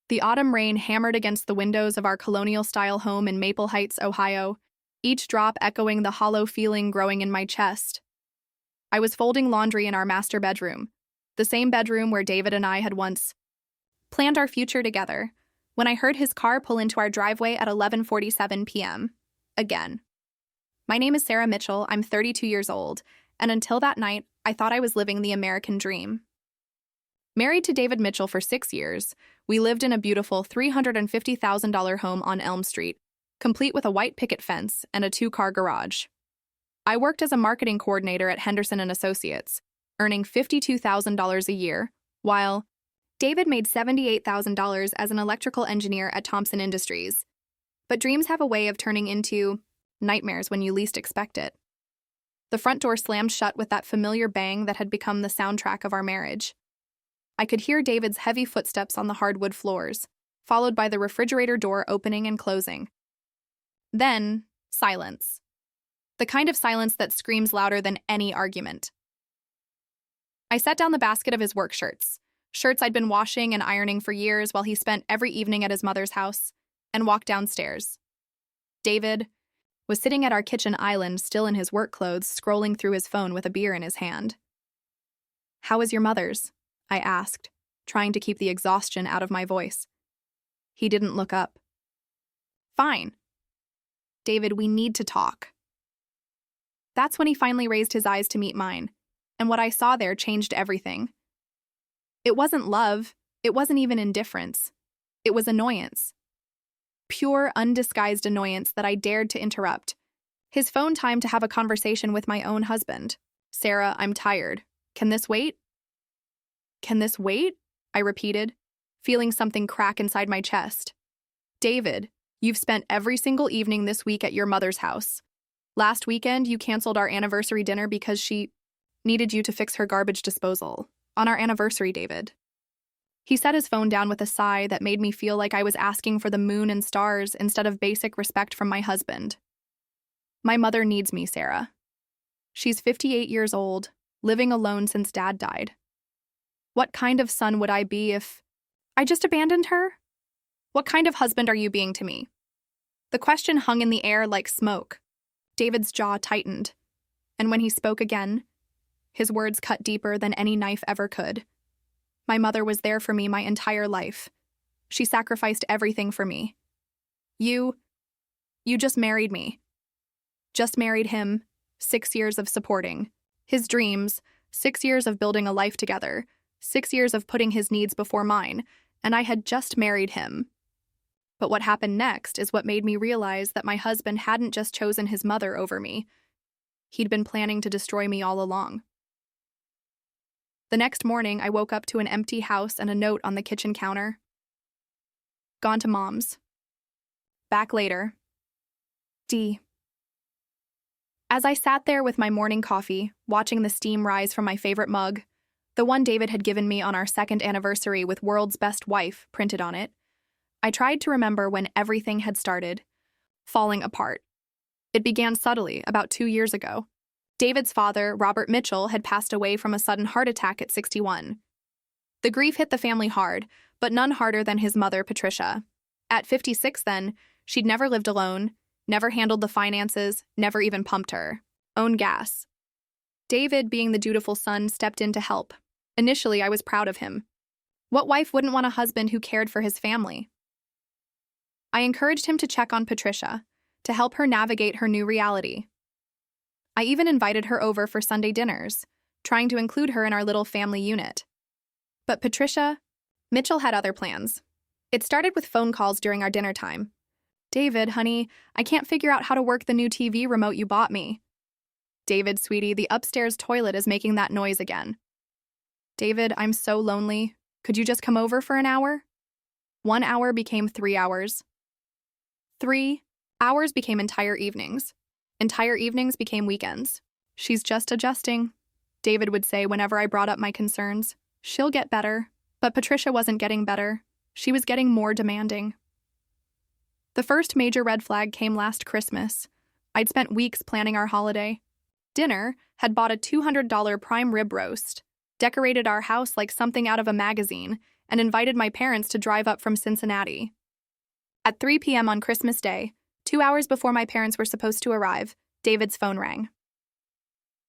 The autumn rain hammered against the windows of our colonial-style home in Maple Heights, Ohio, each drop echoing the hollow feeling growing in my chest. I was folding laundry in our master bedroom, the same bedroom where David and I had once planned our future together, when I heard his car pull into our driveway at 11:47 p.m. Again. My name is Sarah Mitchell, I'm 32 years old, and until that night, I thought I was living the American dream. Married to David Mitchell for 6 years, we lived in a beautiful $350,000 home on Elm Street, complete with a white picket fence and a 2-car garage. I worked as a marketing coordinator at Henderson & Associates, earning $52,000 a year, while David made $78,000 as an electrical engineer at Thompson Industries. But dreams have a way of turning into nightmares when you least expect it. The front door slammed shut with that familiar bang that had become the soundtrack of our marriage. I could hear David's heavy footsteps on the hardwood floors, followed by the refrigerator door opening and closing. Then, silence. The kind of silence that screams louder than any argument. I set down the basket of his work shirts I'd been washing and ironing for years while he spent every evening at his mother's house, and walked downstairs. David was sitting at our kitchen island, still in his work clothes, scrolling through his phone with a beer in his hand. "How is your mother's?" I asked, trying to keep the exhaustion out of my voice. He didn't look up. "Fine. David, we need to talk." That's when he finally raised his eyes to meet mine, and what I saw there changed everything. It wasn't love, it wasn't even indifference. It was annoyance. Pure, undisguised annoyance that I dared to interrupt. His phone timed to have a conversation with my own husband. "Sarah, I'm tired. Can this wait?" "Can this wait?" I repeated, feeling something crack inside my chest. "David, you've spent every single evening this week at your mother's house. Last weekend, you canceled our anniversary dinner because she needed you to fix her garbage disposal. On our anniversary, David." He set his phone down with a sigh that made me feel like I was asking for the moon and stars instead of basic respect from my husband. "My mother needs me, Sarah. She's 58 years old, living alone since Dad died. What kind of son would I be if I just abandoned her? What kind of husband are you being to me?" The question hung in the air like smoke. David's jaw tightened, and when he spoke again, his words cut deeper than any knife ever could. "My mother was there for me my entire life. She sacrificed everything for me. You just married me. Just married him, 6 years of supporting his dreams, 6 years of building a life together, 6 years of putting his needs before mine, and I had just married him." But what happened next is what made me realize that my husband hadn't just chosen his mother over me. He'd been planning to destroy me all along. The next morning, I woke up to an empty house and a note on the kitchen counter. "Gone to Mom's. Back later. D." As I sat there with my morning coffee, watching the steam rise from my favorite mug, the one David had given me on our 2nd anniversary with "World's Best Wife" printed on it, I tried to remember when everything had started falling apart. It began subtly, about 2 years ago. David's father, Robert Mitchell, had passed away from a sudden heart attack at 61. The grief hit the family hard, but none harder than his mother, Patricia. At 56 then, she'd never lived alone, never handled the finances, never even pumped her own gas. David, being the dutiful son, stepped in to help. Initially, I was proud of him. What wife wouldn't want a husband who cared for his family? I encouraged him to check on Patricia, to help her navigate her new reality. I even invited her over for Sunday dinners, trying to include her in our little family unit. But Patricia, Mitchell had other plans. It started with phone calls during our dinner time. "David, honey, I can't figure out how to work the new TV remote you bought me." "David, sweetie, the upstairs toilet is making that noise again." "David, I'm so lonely. Could you just come over for an hour?" 1 hour became 3 hours. 3 hours became entire evenings. Entire evenings became weekends. "She's just adjusting," David would say whenever I brought up my concerns. "She'll get better." But Patricia wasn't getting better. She was getting more demanding. The first major red flag came last Christmas. I'd spent weeks planning our holiday. Dinner had bought a $200 prime rib roast, decorated our house like something out of a magazine, and invited my parents to drive up from Cincinnati. At 3 p.m. on Christmas Day, 2 hours before my parents were supposed to arrive, David's phone rang.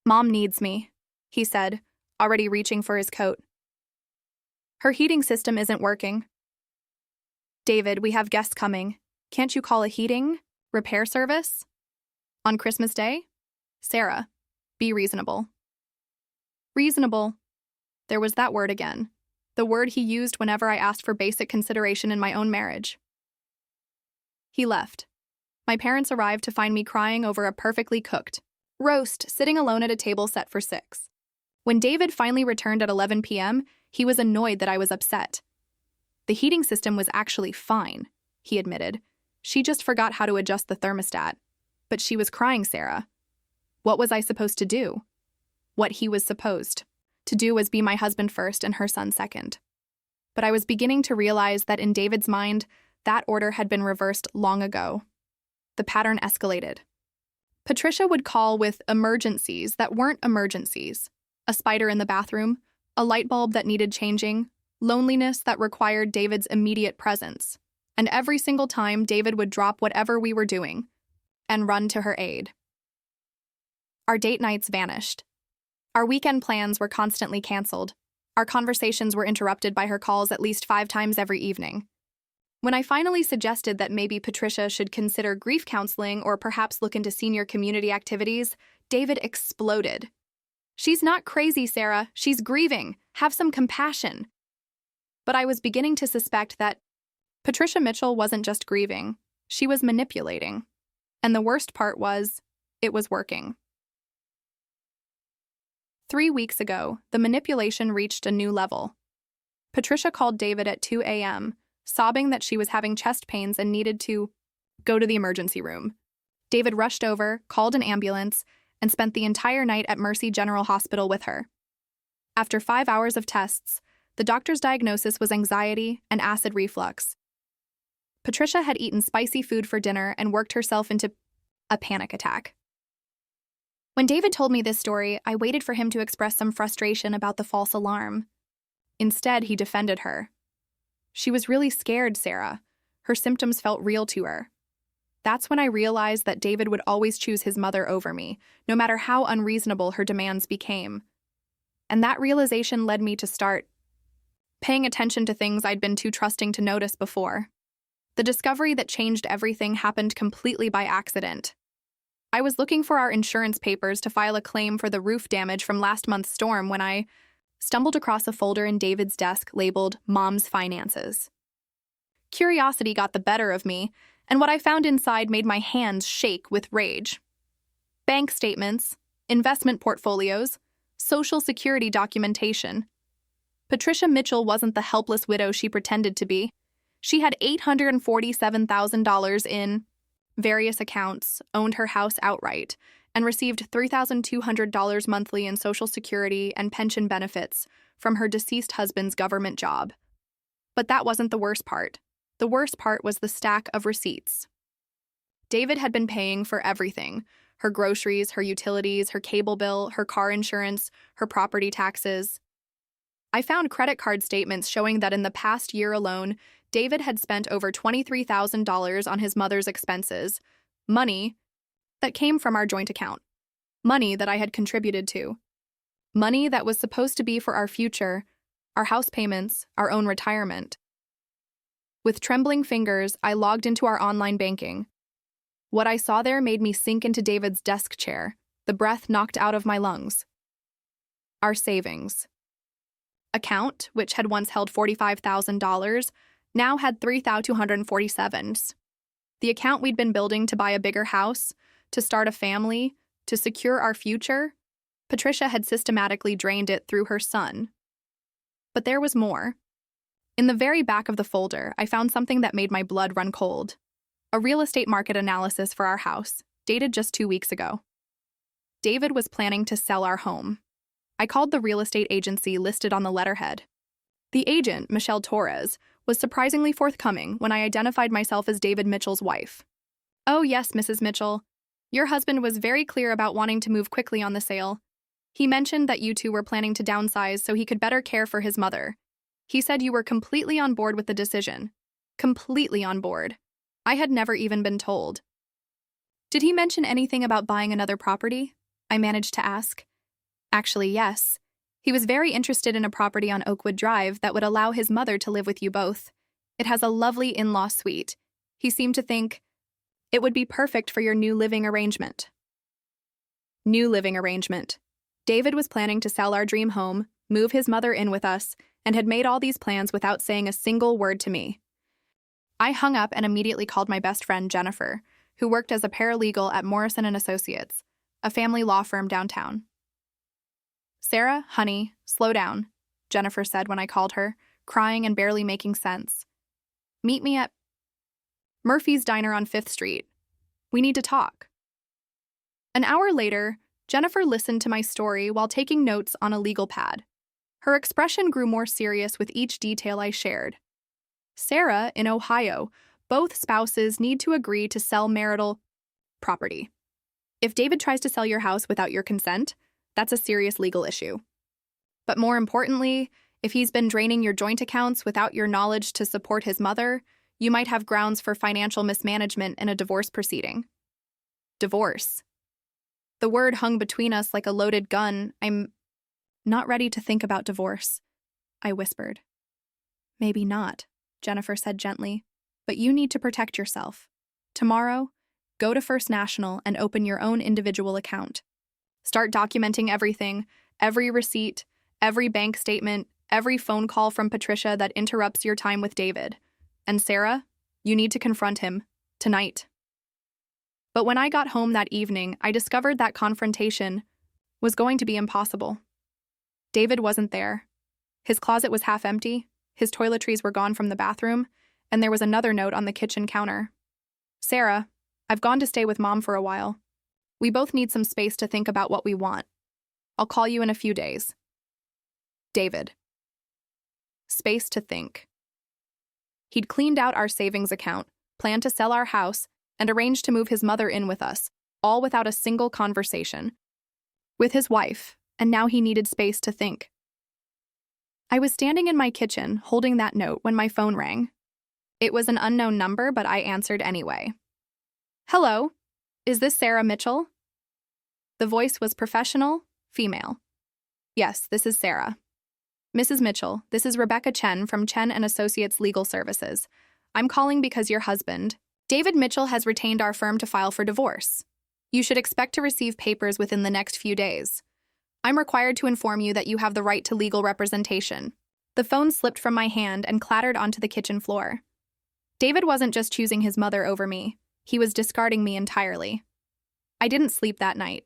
"Mom needs me," he said, already reaching for his coat. "Her heating system isn't working." "David, we have guests coming. Can't you call a heating repair service?" "On Christmas Day?" "Sarah, be reasonable." Reasonable. There was that word again, the word he used whenever I asked for basic consideration in my own marriage. He left. My parents arrived to find me crying over a perfectly cooked roast, sitting alone at a table set for 6. When David finally returned at 11 p.m., he was annoyed that I was upset. "The heating system was actually fine," he admitted. "She just forgot how to adjust the thermostat." "But she was crying, Sarah." What was I supposed to do? What he was supposed to do was be my husband first and her son second. But I was beginning to realize that in David's mind, that order had been reversed long ago. The pattern escalated. Patricia would call with emergencies that weren't emergencies. A spider in the bathroom, a light bulb that needed changing, loneliness that required David's immediate presence. And every single time, David would drop whatever we were doing and run to her aid. Our date nights vanished. Our weekend plans were constantly canceled. Our conversations were interrupted by her calls at least 5 times every evening. When I finally suggested that maybe Patricia should consider grief counseling or perhaps look into senior community activities, David exploded. "She's not crazy, Sarah. She's grieving. Have some compassion." But I was beginning to suspect that Patricia Mitchell wasn't just grieving. She was manipulating. And the worst part was, it was working. 3 weeks ago, the manipulation reached a new level. Patricia called David at 2 a.m., sobbing that she was having chest pains and needed to go to the emergency room. David rushed over, called an ambulance, and spent the entire night at Mercy General Hospital with her. After 5 hours of tests, the doctor's diagnosis was anxiety and acid reflux. Patricia had eaten spicy food for dinner and worked herself into a panic attack. When David told me this story, I waited for him to express some frustration about the false alarm. Instead, he defended her. "She was really scared, Sarah. Her symptoms felt real to her." That's when I realized that David would always choose his mother over me, no matter how unreasonable her demands became. And that realization led me to start paying attention to things I'd been too trusting to notice before. The discovery that changed everything happened completely by accident. I was looking for our insurance papers to file a claim for the roof damage from last month's storm when I stumbled across a folder in David's desk labeled Mom's Finances. Curiosity got the better of me, and what I found inside made my hands shake with rage. Bank statements, investment portfolios, Social Security documentation. Patricia Mitchell wasn't the helpless widow she pretended to be. She had $847,000 in various accounts, owned her house outright, and received $3,200 monthly in Social Security and pension benefits from her deceased husband's government job. But that wasn't the worst part. The worst part was the stack of receipts. David had been paying for everything: her groceries, her utilities, her cable bill, her car insurance, her property taxes. I found credit card statements showing that in the past year alone, David had spent over $23,000 on his mother's expenses, money that came from our joint account, money that I had contributed to, money that was supposed to be for our future, our house payments, our own retirement. With trembling fingers, I logged into our online banking. What I saw there made me sink into David's desk chair, the breath knocked out of my lungs. Our savings account, which had once held $45,000, now had $3,247. The account we'd been building to buy a bigger house, to start a family, to secure our future, Patricia had systematically drained it through her son. But there was more. In the very back of the folder, I found something that made my blood run cold. A real estate market analysis for our house, dated just 2 weeks ago. David was planning to sell our home. I called the real estate agency listed on the letterhead. The agent, Michelle Torres, was surprisingly forthcoming when I identified myself as David Mitchell's wife. "Oh yes, Mrs. Mitchell. Your husband was very clear about wanting to move quickly on the sale. He mentioned that you two were planning to downsize so he could better care for his mother. He said you were completely on board with the decision. Completely on board. I had never even been told. Did he mention anything about buying another property? I managed to ask. Actually, yes. He was very interested in a property on Oakwood Drive that would allow his mother to live with you both. It has a lovely in-law suite. He seemed to think it would be perfect for your new living arrangement. New living arrangement. David was planning to sell our dream home, move his mother in with us, and had made all these plans without saying a single word to me. I hung up and immediately called my best friend, Jennifer, who worked as a paralegal at Morrison & Associates, a family law firm downtown. Sarah, honey, slow down, Jennifer said when I called her, crying and barely making sense. Meet me at Murphy's Diner on 5th Street. We need to talk. An hour later, Jennifer listened to my story while taking notes on a legal pad. Her expression grew more serious with each detail I shared. Sarah, in Ohio, both spouses need to agree to sell marital property. If David tries to sell your house without your consent, that's a serious legal issue. But more importantly, if he's been draining your joint accounts without your knowledge to support his mother, you might have grounds for financial mismanagement in a divorce proceeding. Divorce. The word hung between us like a loaded gun. I'm not ready to think about divorce, I whispered. Maybe not, Jennifer said gently, but you need to protect yourself. Tomorrow, go to First National and open your own individual account. Start documenting everything, every receipt, every bank statement, every phone call from Patricia that interrupts your time with David. And Sarah, you need to confront him, tonight. But when I got home that evening, I discovered that confrontation was going to be impossible. David wasn't there. His closet was half empty, his toiletries were gone from the bathroom, and there was another note on the kitchen counter. Sarah, I've gone to stay with Mom for a while. We both need some space to think about what we want. I'll call you in a few days. David. Space to think. He'd cleaned out our savings account, planned to sell our house, and arranged to move his mother in with us, all without a single conversation. With his wife, and now he needed space to think. I was standing in my kitchen, holding that note, when my phone rang. It was an unknown number, but I answered anyway. Hello, is this Sarah Mitchell? The voice was professional, female. Yes, this is Sarah. Mrs. Mitchell, this is Rebecca Chen from Chen & Associates Legal Services. I'm calling because your husband, David Mitchell, has retained our firm to file for divorce. You should expect to receive papers within the next few days. I'm required to inform you that you have the right to legal representation. The phone slipped from my hand and clattered onto the kitchen floor. David wasn't just choosing his mother over me. He was discarding me entirely. I didn't sleep that night.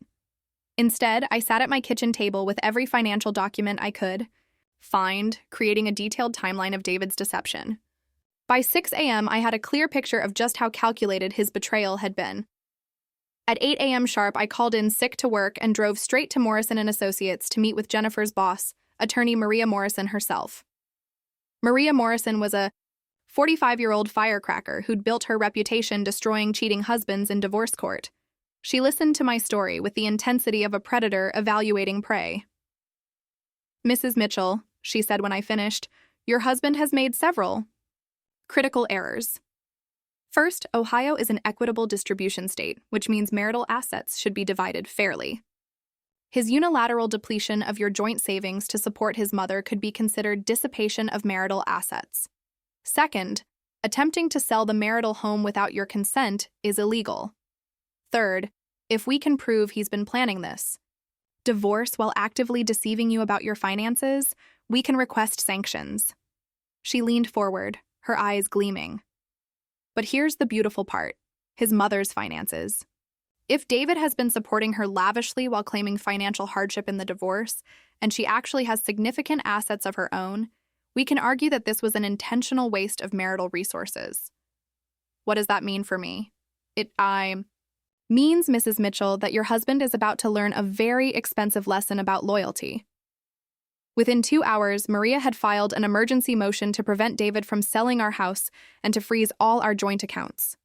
Instead, I sat at my kitchen table with every financial document I could find, creating a detailed timeline of David's deception. By 6 a.m., I had a clear picture of just how calculated his betrayal had been. At 8 a.m. sharp, I called in sick to work and drove straight to Morrison & Associates to meet with Jennifer's boss, attorney Maria Morrison herself. Maria Morrison was a 45-year-old firecracker who'd built her reputation destroying cheating husbands in divorce court. She listened to my story with the intensity of a predator evaluating prey. Mrs. Mitchell, she said when I finished, your husband has made several critical errors. First, Ohio is an equitable distribution state, which means marital assets should be divided fairly. His unilateral depletion of your joint savings to support his mother could be considered dissipation of marital assets. Second, attempting to sell the marital home without your consent is illegal. Third, if we can prove he's been planning this, divorce while actively deceiving you about your finances, we can request sanctions. She leaned forward, her eyes gleaming. But here's the beautiful part, his mother's finances. If David has been supporting her lavishly while claiming financial hardship in the divorce, and she actually has significant assets of her own, we can argue that this was an intentional waste of marital resources. What does that mean for me? It means, Mrs. Mitchell, that your husband is about to learn a very expensive lesson about loyalty. Within 2 hours, Maria had filed an emergency motion to prevent David from selling our house and to freeze all our joint accounts.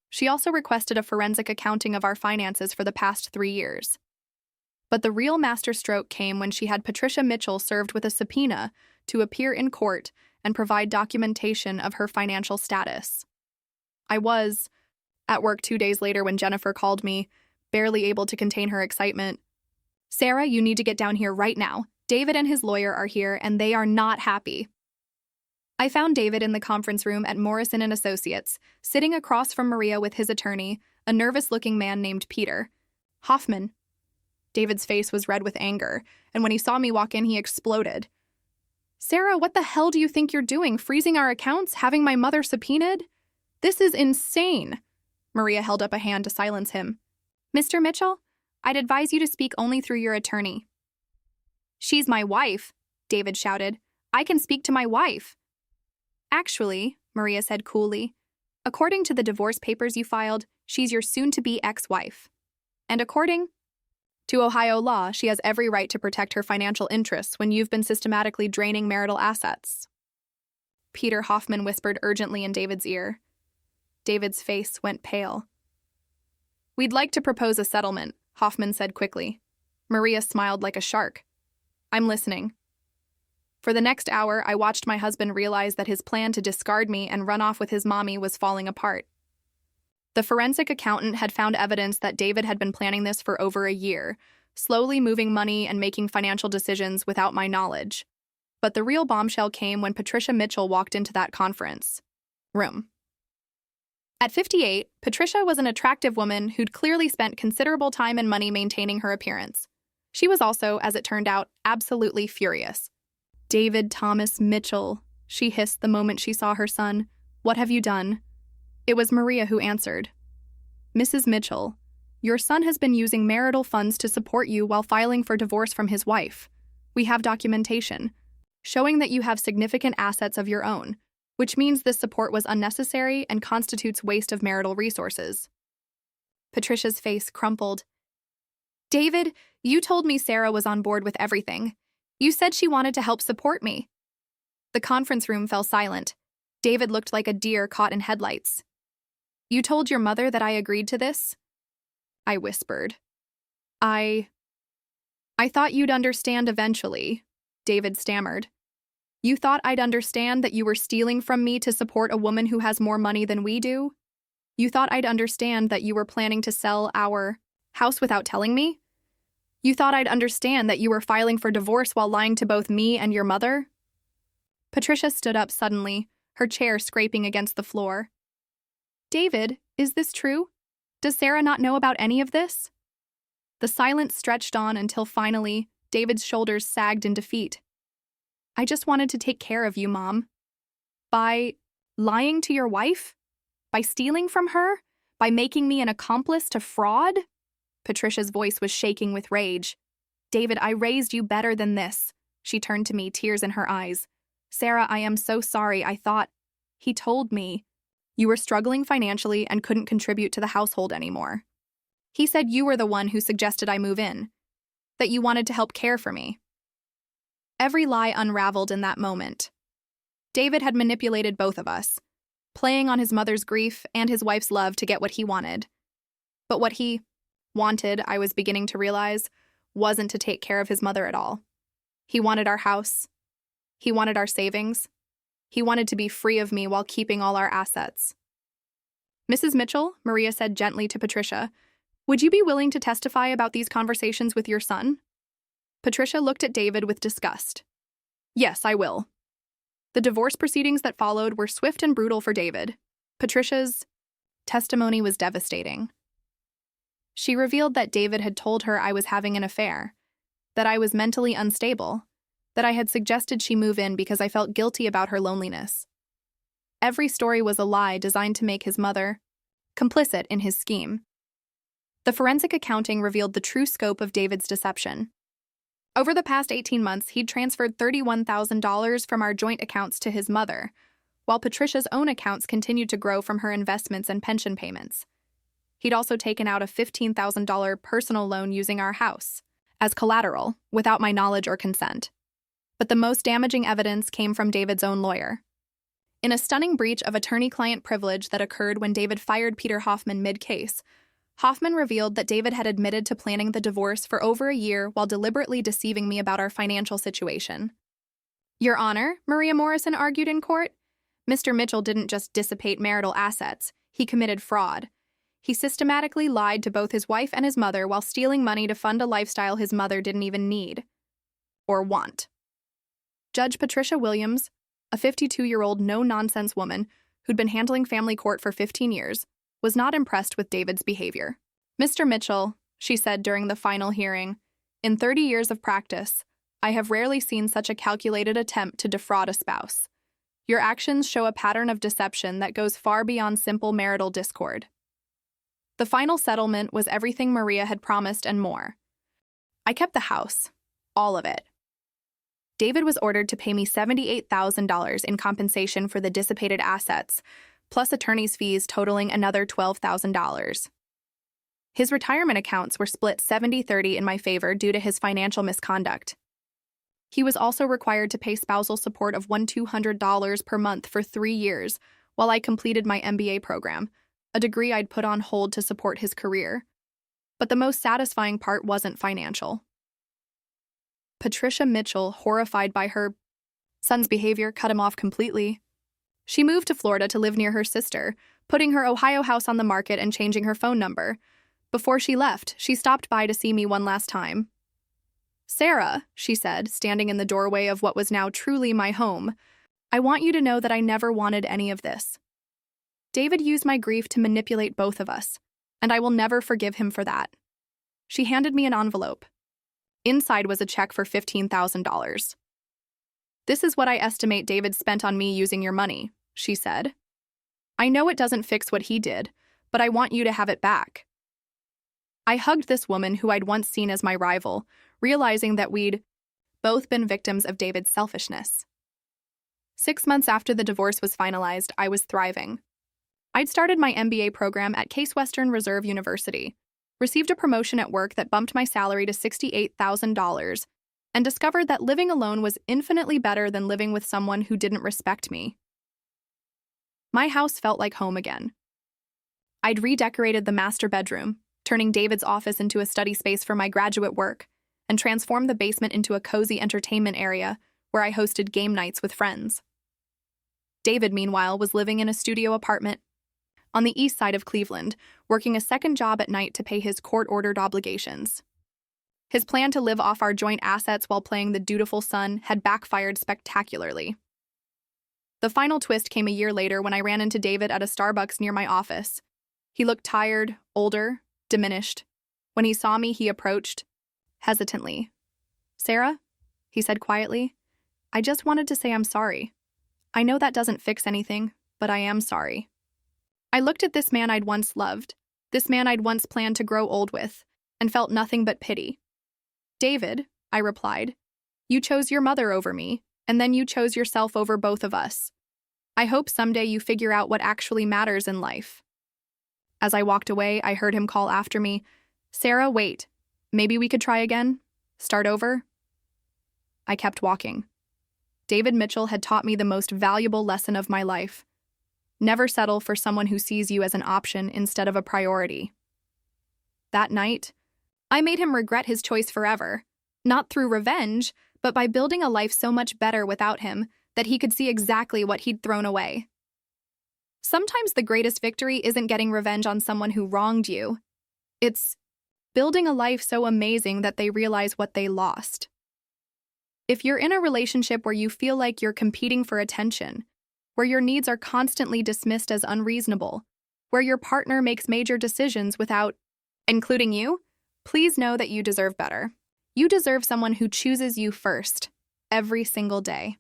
She also requested a forensic accounting of our finances for the past 3 years. But the real masterstroke came when she had Patricia Mitchell served with a subpoena to appear in court and provide documentation of her financial status. I was at work 2 days later when Jennifer called me, barely able to contain her excitement. "Sarah, you need to get down here right now. David and his lawyer are here, and they are not happy." I found David in the conference room at Morrison & Associates, sitting across from Maria with his attorney, a nervous-looking man named Peter Hoffman. David's face was red with anger, and when he saw me walk in, he exploded. "Sarah, what the hell do you think you're doing, freezing our accounts, having my mother subpoenaed? This is insane." Maria held up a hand to silence him. "Mr. Mitchell, I'd advise you to speak only through your attorney." "She's my wife," David shouted. "I can speak to my wife." "Actually," Maria said coolly, "according to the divorce papers you filed, she's your soon-to-be ex-wife. And according to Ohio law, she has every right to protect her financial interests when you've been systematically draining marital assets." Peter Hoffman whispered urgently in David's ear. David's face went pale. "We'd like to propose a settlement," Hoffman said quickly. Maria smiled like a shark. "I'm listening." For the next hour, I watched my husband realize that his plan to discard me and run off with his mommy was falling apart. The forensic accountant had found evidence that David had been planning this for over a year, slowly moving money and making financial decisions without my knowledge. But the real bombshell came when Patricia Mitchell walked into that conference room. At 58, Patricia was an attractive woman who'd clearly spent considerable time and money maintaining her appearance. She was also, as it turned out, absolutely furious. "David Thomas Mitchell," she hissed the moment she saw her son. "What have you done?" It was Maria who answered. "Mrs. Mitchell, your son has been using marital funds to support you while filing for divorce from his wife. We have documentation showing that you have significant assets of your own, which means this support was unnecessary and constitutes waste of marital resources." Patricia's face crumpled. "David, you told me Sarah was on board with everything. You said she wanted to help support me." The conference room fell silent. David looked like a deer caught in headlights. "You told your mother that I agreed to this?" I whispered. I thought you'd understand eventually," David stammered. "You thought I'd understand that you were stealing from me to support a woman who has more money than we do? You thought I'd understand that you were planning to sell our house without telling me? You thought I'd understand that you were filing for divorce while lying to both me and your mother?" Patricia stood up suddenly, her chair scraping against the floor. "David, is this true? Does Sarah not know about any of this?" The silence stretched on until finally, David's shoulders sagged in defeat. "I just wanted to take care of you, Mom." "By lying to your wife? By stealing from her? By making me an accomplice to fraud?" Patricia's voice was shaking with rage. "David, I raised you better than this." She turned to me, tears in her eyes. "Sarah, I am so sorry. I thought he told me you were struggling financially and couldn't contribute to the household anymore. He said you were the one who suggested I move in, that you wanted to help care for me." Every lie unraveled in that moment. David had manipulated both of us, playing on his mother's grief and his wife's love to get what he wanted. But what he wanted, I was beginning to realize, wasn't to take care of his mother at all. He wanted our house. He wanted our savings. He wanted to be free of me while keeping all our assets. "Mrs. Mitchell," Maria said gently to Patricia, "would you be willing to testify about these conversations with your son?" Patricia looked at David with disgust. "Yes, I will." The divorce proceedings that followed were swift and brutal for David. Patricia's testimony was devastating. She revealed that David had told her I was having an affair, that I was mentally unstable, that I had suggested she move in because I felt guilty about her loneliness. Every story was a lie designed to make his mother complicit in his scheme. The forensic accounting revealed the true scope of David's deception. Over the past 18 months, he'd transferred $31,000 from our joint accounts to his mother, while Patricia's own accounts continued to grow from her investments and pension payments. He'd also taken out a $15,000 personal loan using our house as collateral, without my knowledge or consent. But the most damaging evidence came from David's own lawyer. In a stunning breach of attorney-client privilege that occurred when David fired Peter Hoffman mid-case, Hoffman revealed that David had admitted to planning the divorce for over a year while deliberately deceiving me about our financial situation. Your Honor, Maria Morrison argued in court, Mr. Mitchell didn't just dissipate marital assets, he committed fraud. He systematically lied to both his wife and his mother while stealing money to fund a lifestyle his mother didn't even need or want. Judge Patricia Williams, a 52-year-old no-nonsense woman who'd been handling family court for 15 years, was not impressed with David's behavior. Mr. Mitchell, she said during the final hearing, in 30 years of practice, I have rarely seen such a calculated attempt to defraud a spouse. Your actions show a pattern of deception that goes far beyond simple marital discord. The final settlement was everything Maria had promised and more. I kept the house, all of it. David was ordered to pay me $78,000 in compensation for the dissipated assets, plus attorney's fees totaling another $12,000. His retirement accounts were split 70-30 in my favor due to his financial misconduct. He was also required to pay spousal support of $1,200 per month for 3 years while I completed my MBA program, a degree I'd put on hold to support his career. But the most satisfying part wasn't financial. Patricia Mitchell, horrified by her son's behavior, cut him off completely. She moved to Florida to live near her sister, putting her Ohio house on the market and changing her phone number. Before she left, she stopped by to see me one last time. Sarah, she said, standing in the doorway of what was now truly my home, I want you to know that I never wanted any of this. David used my grief to manipulate both of us, and I will never forgive him for that. She handed me an envelope. Inside was a check for $15,000. This is what I estimate David spent on me using your money, she said. I know it doesn't fix what he did, but I want you to have it back. I hugged this woman who I'd once seen as my rival, realizing that we'd both been victims of David's selfishness. 6 months after the divorce was finalized, I was thriving. I'd started my MBA program at Case Western Reserve University, received a promotion at work that bumped my salary to $68,000, and discovered that living alone was infinitely better than living with someone who didn't respect me. My house felt like home again. I'd redecorated the master bedroom, turning David's office into a study space for my graduate work, and transformed the basement into a cozy entertainment area where I hosted game nights with friends. David, meanwhile, was living in a studio apartment on the east side of Cleveland, working a second job at night to pay his court-ordered obligations. His plan to live off our joint assets while playing the dutiful son had backfired spectacularly. The final twist came a year later when I ran into David at a Starbucks near my office. He looked tired, older, diminished. When he saw me, he approached, hesitantly. Sarah, he said quietly, I just wanted to say I'm sorry. I know that doesn't fix anything, but I am sorry. I looked at this man I'd once loved, this man I'd once planned to grow old with, and felt nothing but pity. David, I replied, you chose your mother over me, and then you chose yourself over both of us. I hope someday you figure out what actually matters in life. As I walked away, I heard him call after me, Sarah, wait. Maybe we could try again? Start over? I kept walking. David Mitchell had taught me the most valuable lesson of my life. Never settle for someone who sees you as an option instead of a priority. That night, I made him regret his choice forever, not through revenge, but by building a life so much better without him that he could see exactly what he'd thrown away. Sometimes the greatest victory isn't getting revenge on someone who wronged you. It's building a life so amazing that they realize what they lost. If you're in a relationship where you feel like you're competing for attention, where your needs are constantly dismissed as unreasonable, where your partner makes major decisions without including you, please know that you deserve better. You deserve someone who chooses you first, every single day.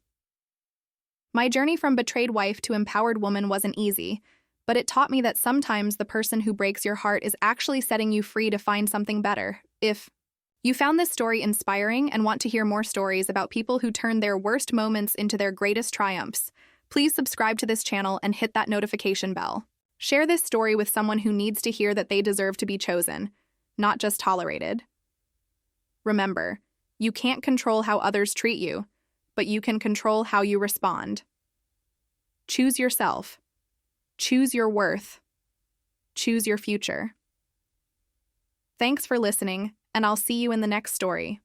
My journey from betrayed wife to empowered woman wasn't easy, but it taught me that sometimes the person who breaks your heart is actually setting you free to find something better. If you found this story inspiring and want to hear more stories about people who turn their worst moments into their greatest triumphs, please subscribe to this channel and hit that notification bell. Share this story with someone who needs to hear that they deserve to be chosen, not just tolerated. Remember, you can't control how others treat you, but you can control how you respond. Choose yourself. Choose your worth. Choose your future. Thanks for listening, and I'll see you in the next story.